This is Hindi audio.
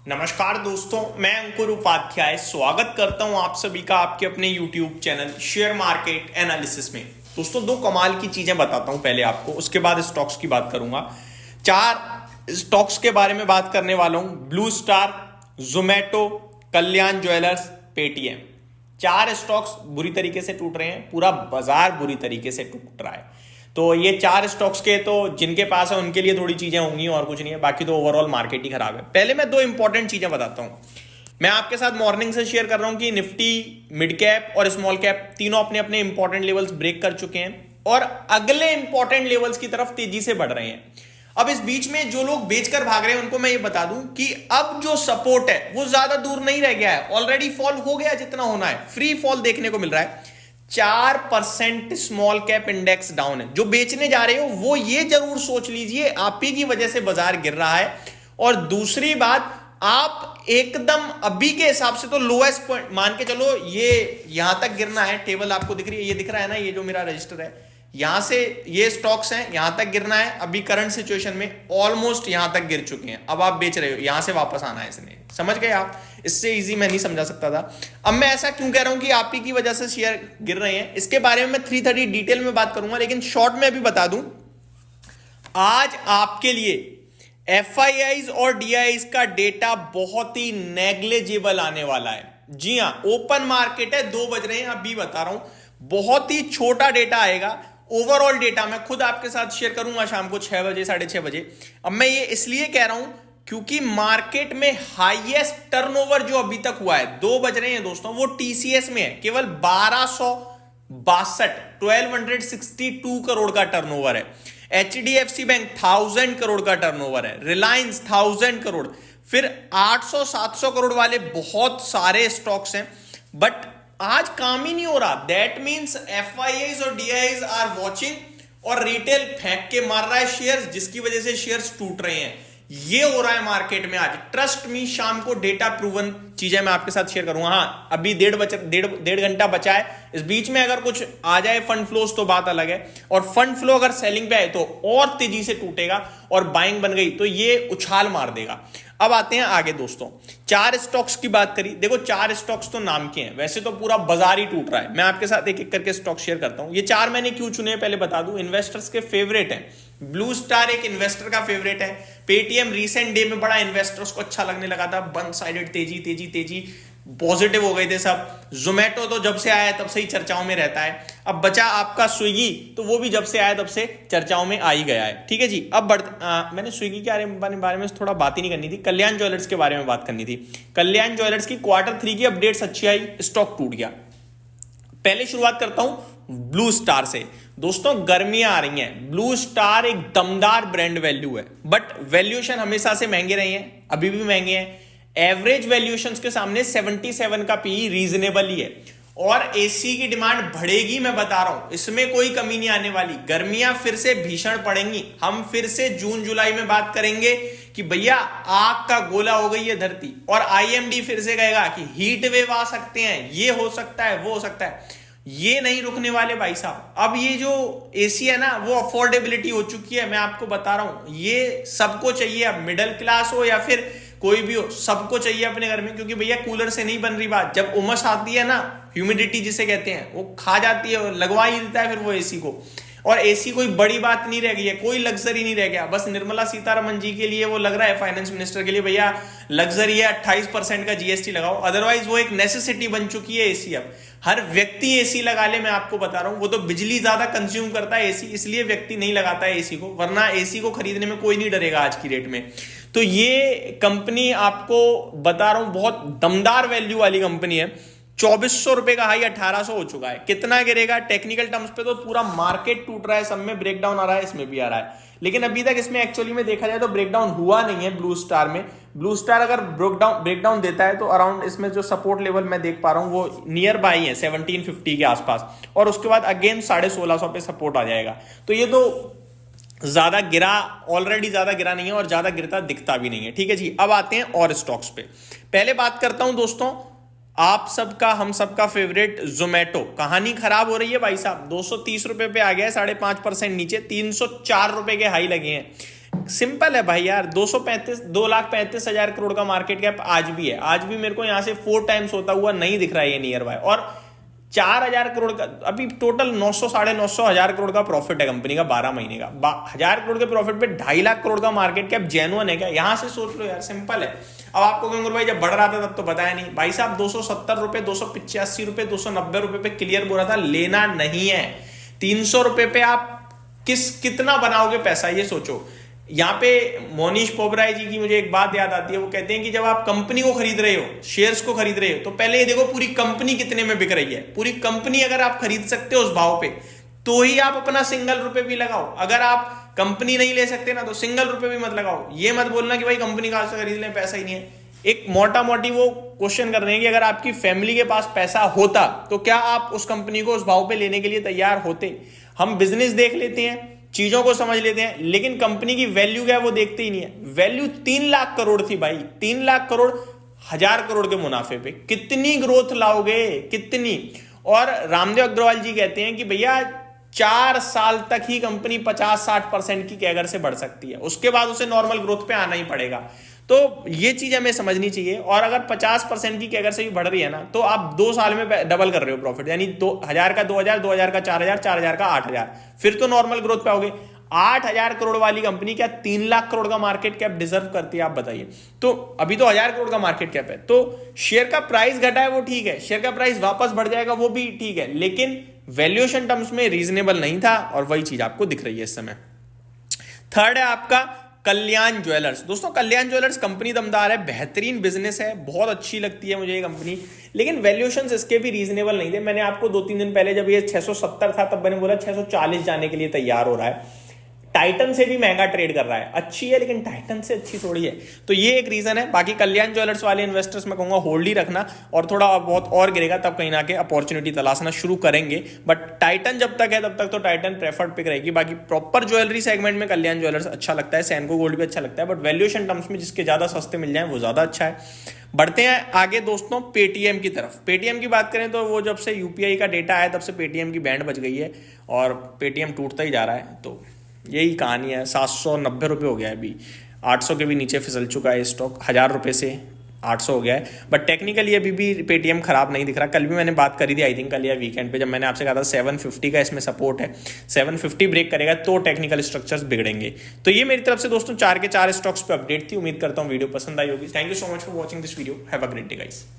नमस्कार दोस्तों, मैं अंकुर उपाध्याय स्वागत करता हूं आप सभी का आपके अपने YouTube channel share market analysis में। दोस्तों, दो कमाल की चीजें बताता हूं पहले आपको, उसके बाद स्टॉक्स की बात करूंगा। 4 स्टॉक्स के बारे में बात करने वाला हूं। ब्लू स्टार, जोमैटो, कल्याण ज्वेलर्स, पेटीएम। 4 स्टॉक्स बुरी तरीके से टूट रहे हैं, पूरा बाजार बुरी तरीके से टूट रहा है। तो ये 4 स्टॉक्स के तो जिनके पास है उनके लिए थोड़ी चीजें होंगी और कुछ नहीं है, बाकी तो ओवरऑल मार्केट ही खराब है। पहले मैं 2 इंपॉर्टेंट चीजें बताता हूं। मैं आपके साथ मॉर्निंग से शेयर कर रहा हूं कि निफ्टी, मिड कैप और स्मॉल कैप तीनों अपने अपने इंपॉर्टेंट लेवल्स ब्रेक कर चुके हैं और अगले इंपॉर्टेंट लेवल्स की तरफ तेजी से बढ़ रहे हैं। अब इस बीच में जो लोग बेचकर भाग रहे हैं उनको मैं ये बता दूं कि अब जो सपोर्ट है वो ज्यादा दूर नहीं रह गया है, ऑलरेडी फॉल हो गया जितना होना है, फ्री फॉल देखने को मिल रहा है। 4% स्मॉल कैप इंडेक्स डाउन है। जो बेचने जा रहे हो वो ये जरूर सोच लीजिए आप ही की वजह से बाजार गिर रहा है। और दूसरी बात, आप एकदम अभी के हिसाब से तो लोएस्ट पॉइंट मान के चलो, ये यहां तक गिरना है। टेबल आपको दिख रही है, ये दिख रहा है ना, ये जो मेरा रजिस्टर है, यहां से ये स्टॉक्स हैं, यहां तक गिरना है। अभी करंट सिचुएशन में ऑलमोस्ट यहां तक गिर चुके हैं। अब आप बेच रहे हो, यहां से वापस आना है इसने, समझ गए आप? इससे इजी मैं नहीं समझा सकता था। अब मैं ऐसा क्यों कह रहा हूं कि आप ही की वजह से शेयर गिर रहे हैं, इसके बारे में मैं 330 डिटेल में बात करूंगा, लेकिन शॉर्ट में अभी बता दूं, आज आपके लिए एफआईआईज और डीआईज का डेटा बहुत ही नेग्लिजिबल आने वाला है। जी हां, ओपन मार्केट है, 2 बज रहे हैं, अभी बता रहा हूं, बहुत ही छोटा डेटा आएगा। ओवरऑल डेटा मैं खुद आपके साथ शेयर करूंगा शाम को 6 बजे, 6:30 बजे। अब मैं ये इसलिए कह रहा हूं क्योंकि मार्केट में हाईएस्ट टर्नओवर जो अभी तक हुआ है, 2 बज रहे हैं दोस्तों, वो टीसीएस में है। केवल 1262 करोड़ का टर्नओवर है। एचडीएफसी बैंक 1000 करोड़ का टर्नओवर है। रिलायंस 1000 करोड़, फिर 800-700 करोड़ वाले बहुत सारे स्टॉक्स हैं, बट आज काम ही नहीं हो रहा। दैट मीन्स एफआईआईज और डीआईज आर वॉचिंग और रिटेल फेंक के मार रहा है शेयर्स, जिसकी वजह से शेयर्स टूट रहे हैं। ये हो रहा है मार्केट में आज। ट्रस्ट मी, शाम को डेटा प्रूवन चीजें मैं आपके साथ शेयर करूंगा। हाँ, अभी डेढ़ घंटा बचा है। इस बीच में अगर कुछ आ जाए फंड फ्लोज तो बात अलग है, और फंड फ्लो अगर सेलिंग पे आए तो और तेजी से टूटेगा, और बाइंग बन गई तो ये उछाल मार देगा। अब आते हैं आगे दोस्तों, 4 स्टॉक्स की बात करी। देखो, 4 स्टॉक्स तो नाम के हैं, वैसे तो पूरा बाजार ही टूट रहा है। मैं आपके साथ एक एक करके स्टॉक शेयर करता हूं। ये 4 मैंने क्यों चुने पहले बता दूं, इन्वेस्टर्स के फेवरेट हैं। ब्लू स्टार एक इन्वेस्टर का फेवरेट है। पेटीएम रीसेंट डे में बड़ा इन्वेस्टर्स को अच्छा लगने लगा था, वन साइडेड तेजी तेजी तेजी, पॉजिटिव हो गए थे सब। जोमैटो तो जब से आया है तब से ही चर्चाओं में रहता है। अब बचा आपका स्विगी, तो वो भी जब से आया तब से चर्चाओं में आ ही गया है। ठीक है जी। अब मैंने स्विगी के बारे में थोड़ा बात ही नहीं करनी थी, कल्याण ज्वेलर्स के बारे में बात करनी थी। कल्याण ज्वेलर्स की Q3 की अपडेट्स अच्छी आई, स्टॉक टूट गया। पहले शुरुआत करता हूं ब्लू स्टार से। दोस्तों, गर्मियां आ रही हैं, ब्लू स्टार एक दमदार ब्रांड वैल्यू है, बट वैल्यूएशन हमेशा से महंगे रहे हैं, अभी भी महंगे हैं। एवरेज वैल्यूएशंस के सामने 77 का पीई रीजनेबल ही है, और एसी की डिमांड बढ़ेगी, मैं बता रहा हूं, इसमें कोई कमी नहीं आने वाली। गर्मियां फिर से भीषण पड़ेंगी। हम फिर से जून जुलाई में बात करेंगे कि भैया आग का गोला हो गई है धरती, और आईएमडी फिर से कहेगा कि हीट वेव आ सकते हैं, ये हो सकता है, वो हो सकता है। ये नहीं रुकने वाले भाई साहब। अब ये जो एसी है ना, वो अफोर्डेबिलिटी हो चुकी है, मैं आपको बता रहा हूं। ये सबको चाहिए, अब मिडिल क्लास हो या फिर कोई भी हो, सबको चाहिए अपने घर में, क्योंकि भैया कूलर से नहीं बन रही बात। जब उमस आती है ना, ह्यूमिडिटी जिसे कहते हैं, वो खा जाती है, लगवा ही देता है फिर वो एसी को। और एसी कोई बड़ी बात नहीं रह गई है, कोई लग्जरी नहीं रह गया। बस निर्मला सीतारमण जी के लिए वो लग रहा है, फाइनेंस मिनिस्टर के लिए, भैया लग्जरी है, 28% का जीएसटी लगाओ। अदरवाइज वो एक नेसेसिटी बन चुकी है एसी। अब हर व्यक्ति एसी लगा ले, मैं आपको बता रहा हूं। वो तो बिजली ज्यादा कंज्यूम करता है एसी, इसलिए व्यक्ति नहीं लगाता है एसी को, वरना एसी को खरीदने में कोई नहीं डरेगा आज की डेट में। तो ये कंपनी आपको बता रहा हूं, बहुत दमदार वैल्यू वाली कंपनी है। 2400 रुपए का हाई 1800 हो चुका है। कितना गिरेगा टेक्निकल टर्म्स पे, तो पूरा मार्केट टूट रहा है, सब में ब्रेकडाउन आ रहा है, इसमें भी आ रहा है। लेकिन अभी तक इसमें एक्चुअली में देखा जाए तो ब्रेकडाउन हुआ नहीं है ब्लू स्टार में। ब्लू स्टार अगर ब्रेकडाउन देता है तो अराउंड इसमें जो सपोर्ट लेवल मैं देख पा रहा हूं वो नियर बाई है 1750 के आसपास, और उसके बाद अगेन 1650 पे सपोर्ट आ जाएगा। तो ये तो ज्यादा गिरा, ऑलरेडी ज्यादा गिरा नहीं है, और ज्यादा गिरता दिखता भी नहीं है। ठीक है जी। अब आते हैं और स्टॉक्स पे। पहले बात करता हूं दोस्तों, आप सबका, हम सबका फेवरेट जोमैटो। कहानी खराब हो रही है भाई साहब, 230 रुपए पे आ गया है, 5.5% नीचे, 304 रुपए के हाई लगे हैं। सिंपल है भाई यार, 2,35,000 करोड़ का मार्केट कैप आज भी है। आज भी मेरे को यहां से 4 टाइम्स होता हुआ नहीं दिख रहा है ये नियर बाय। और 4,000 करोड़ का अभी टोटल 900 साढ़े 900 हजार करोड़ का प्रॉफिट है कंपनी का 12 महीने का। 1,000 करोड़ के प्रॉफिट पे 2.5 लाख करोड़ का मार्केट कैप जेन्युइन है क्या? यहां से सोच लो यार, सिंपल है। अब आपको कहेंगे भाई जब बढ़ रहा था तब तो बताया नहीं। भाई साहब 270 रुपए, 285 रुपए, 290 रुपए पे क्लियर बोला था लेना नहीं है। 300 रुपए पे आप कितना बनाओगे पैसा, ये सोचो। यहां पे मोनीश पोबराय जी की मुझे एक बात याद आती है। वो कहते हैं कि जब आप कंपनी को खरीद रहे हो, शेयर्स को खरीद रहे हो, तो पहले ये देखो पूरी कंपनी कितने में बिक रही है। पूरी कंपनी अगर आप खरीद सकते हो उस भाव पे तो ही आप अपना सिंगल रुपए भी लगाओ। अगर आप कंपनी नहीं ले सकते ना तो सिंगल रुपए भी मत लगाओ। ये मत बोलना कि भाई कंपनी कहां से खरीद लें, पैसा ही नहीं है। एक मोटा मोटी वो क्वेश्चन कर रहे हैं कि अगर आपकी फैमिली के पास पैसा होता तो क्या आप उस कंपनी को उस भाव पे लेने के लिए तैयार होते? हम बिजनेस देख लेते हैं, चीजों को समझ लेते हैं, लेकिन कंपनी की वैल्यू क्या है वो देखते ही नहीं है। वैल्यू 3 लाख करोड़ थी भाई, 3 लाख करोड़ 1,000 करोड़ के मुनाफे पे कितनी ग्रोथ लाओगे, कितनी? और रामदेव अग्रवाल जी कहते हैं कि भैया 4 साल तक ही कंपनी 50-60% की कैगर से बढ़ सकती है, उसके बाद उसे नॉर्मल ग्रोथ पे आना ही पड़ेगा। तो ये चीज हमें समझनी चाहिए। और अगर 50% की कैगर से भी बढ़ रही है ना तो आप 2 साल में डबल कर रहे हो प्रॉफिट, यानी 2,000 का 2,000, 2,000 का 4,000, 4,000 का 8,000, फिर तो नॉर्मल ग्रोथ पे आओगे। 8,000 करोड़ वाली कंपनी क्या 3 लाख करोड़ का मार्केट कैप डिजर्व करती है, आप बताइए? तो अभी तो 1,000 करोड़ का मार्केट कैप है, तो शेयर का प्राइस घटा है वो ठीक है, शेयर का प्राइस वापस बढ़ जाएगा वो भी ठीक है, लेकिन वैल्यूएशन टर्म्स में रीजनेबल नहीं था और वही चीज आपको दिख रही है इस समय। थर्ड है आपका कल्याण ज्वेलर्स। दोस्तों कल्याण ज्वेलर्स कंपनी दमदार है, बेहतरीन बिजनेस है, बहुत अच्छी लगती है मुझे ये कंपनी, लेकिन वैल्यूएशंस इसके भी रीजनेबल नहीं थे। मैंने आपको 2-3 दिन पहले जब ये 670 था तब मैंने बोला 640 जाने के लिए तैयार हो रहा है। टाइटन से भी महंगा ट्रेड कर रहा है, अच्छी है लेकिन टाइटन से अच्छी थोड़ी है। तो ये एक रीजन है। बाकी कल्याण ज्वेलर्स वाले इन्वेस्टर्स मैं कहूंगा होल्ड ही रखना, और थोड़ा बहुत और गिरेगा तब कहीं ना कहीं अपॉर्चुनिटी तलाशना शुरू करेंगे। बट टाइटन जब तक है तब तक तो टाइटन प्रेफर्ड पिक रहेगी। बाकी प्रॉपर ज्वेलरी सेगमेंट में कल्याण ज्वेलर्स अच्छा लगता है, सैनको गोल्ड भी अच्छा लगता है, बट वैल्यूएशन टर्म्स में जिसके ज्यादा सस्ते मिल जाए वो ज्यादा अच्छा है। बढ़ते हैं आगे दोस्तों पेटीएम की तरफ। पेटीएम की बात करें तो वो जब से यूपीआई का डेटा आया तब से पेटीएम की बैंड बज गई है और पेटीएम टूटता ही जा रहा है। तो यही कहानी है। 790 रुपये हो गया है अभी, 800 के भी नीचे फिसल चुका है स्टॉक, 1,000 रुपये से 800 हो गया है। बट टेक्निकली अभी भी पेटीएम खराब नहीं दिख रहा। कल भी मैंने बात करी थी, आई थिंक कल या वीकेंड पे, जब मैंने आपसे कहा था 750 का इसमें सपोर्ट है, 750 ब्रेक करेगा तो टेक्निकल स्ट्रक्चर्स बिगड़ेंगे। तो ये मेरी तरफ से दोस्तों 4 के 4 स्टॉक्स पे अपडेट थी। उम्मीद करता हूँ वीडियो पसंद आई होगी। Thank you so much for watching this video. Have a great day guys.